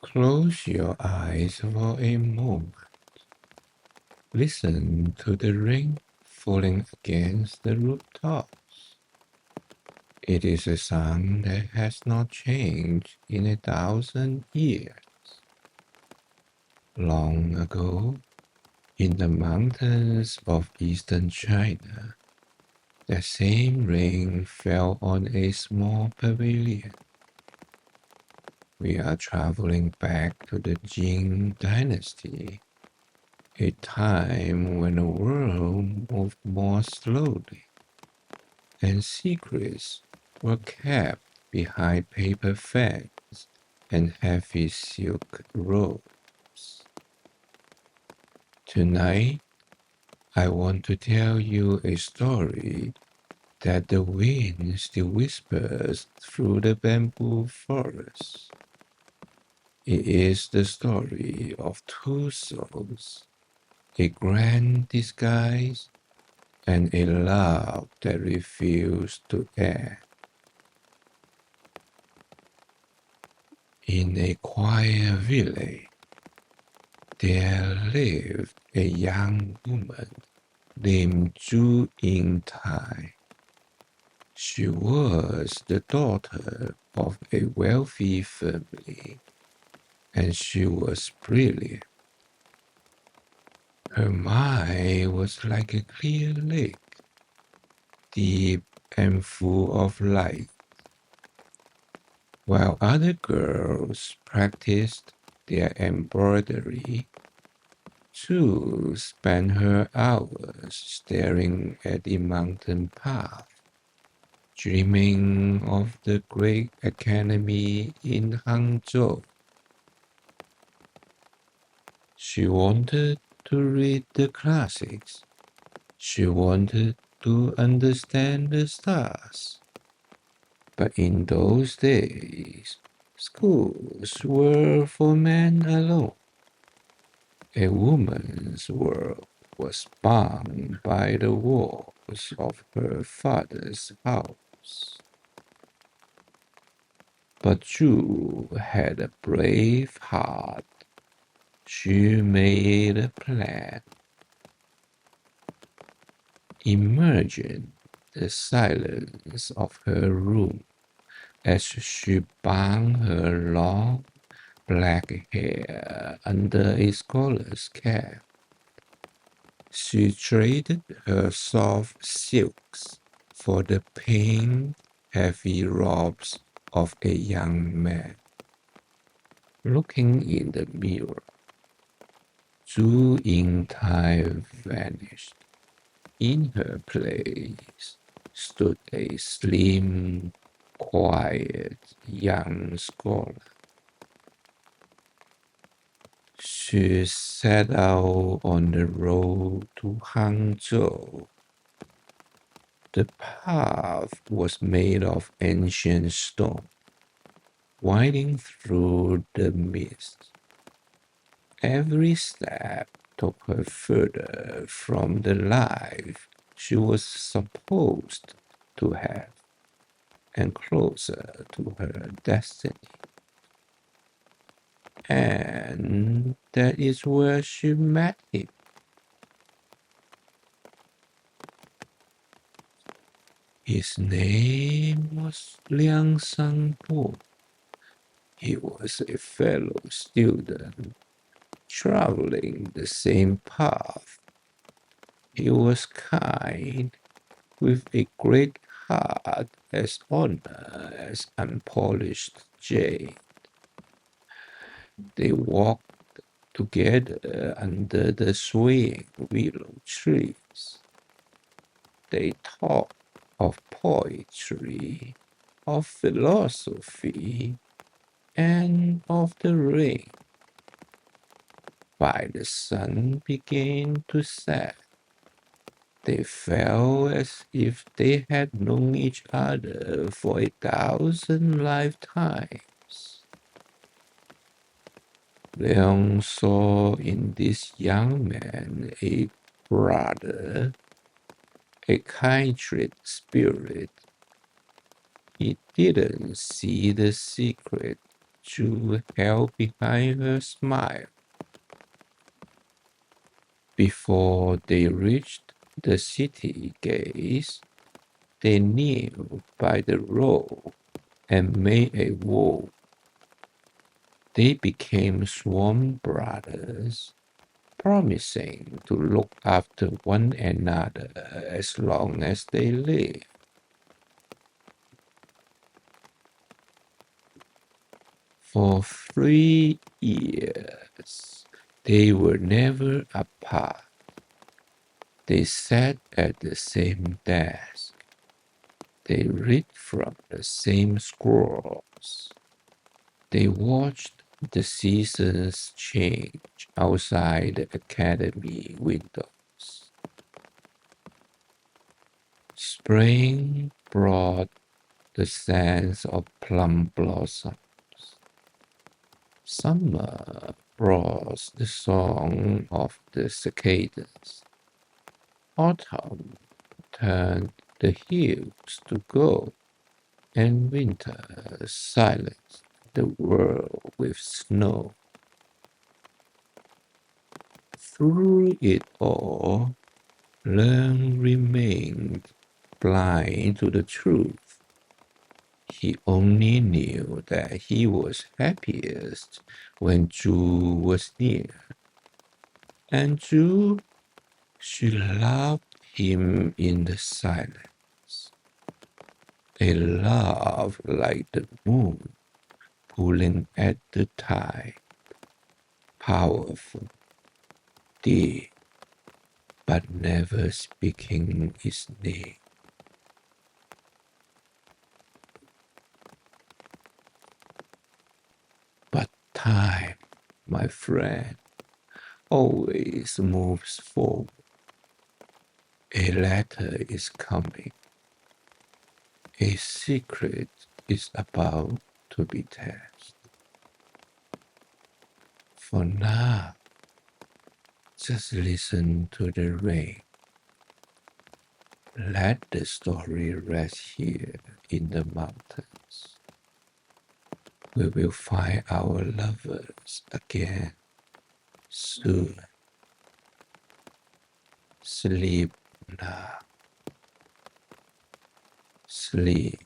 Close your eyes for a moment. Listen to the rain falling against the rooftops. It is a sound that has not changed in 1,000 years. Long ago, in the mountains of eastern China, the same rain fell on a small pavilion. We are traveling back to the Jin dynasty, a time when the world moved more slowly, and secrets were kept behind paper fans and heavy silk robes. Tonight, I want to tell you a story that the wind still whispers through the bamboo forest. It is the story of two souls, a grand disguise and a love that refused to end. In a quiet village, there lived a young woman named Zhu Yingtai. She was the daughter of a wealthy family, and she was brilliant. Her mind was like a clear lake, deep and full of light. While other girls practiced their embroidery, Sue spent her hours staring at the mountain path, dreaming of the great academy in Hangzhou. She wanted to read the classics. She wanted to understand the stars. But in those days, schools were for men alone. A woman's world was bound by the walls of her father's house. But Zhu had a brave heart. She made a plan. Imagine the silence of her room as she bound her long black hair under a scholar's cap. She traded her soft silks for the pink, heavy robes of a young man. Looking in the mirror, Zhu Yingtai vanished. In her place stood a slim, quiet young scholar. She set out on the road to Hangzhou. The path was made of ancient stone, winding through the mist. Every step took her further from the life she was supposed to have, and closer to her destiny. And that is where she met him. His name was Liang Sangpo. He was a fellow student traveling the same path. He was kind, with a great heart as honest as unpolished jade. They walked together under the swaying willow trees. They talked of poetry, of philosophy, and of the rain. While the sun began to set, they felt as if they had known each other for 1,000 lifetimes. Leon saw in this young man a brother, a kindred spirit. He didn't see the secret Ju held behind her smile. Before they reached the city gates, they kneeled by the road and made a vow. They became sworn brothers, promising to look after one another as long as they lived. For 3 years, they were never apart. They sat at the same desk. They read from the same scrolls. They watched the seasons change outside the academy windows. Spring brought the scents of plum blossoms. Summer brought the song of the cicadas. Autumn turned the hills to gold, and winter silenced the world with snow. Through it all, Learn remained blind to the truth. He only knew that he was happiest when Ju was near. And Ju, she loved him in the silence. A love like the moon pulling at the tide, powerful, deep, but never speaking his name. But time, my friend, always moves forward. A letter is coming. A secret is about to be told. For now, just listen to the rain. Let the story rest here in the mountains. We will find our lovers again soon. Sleep now. Sleep.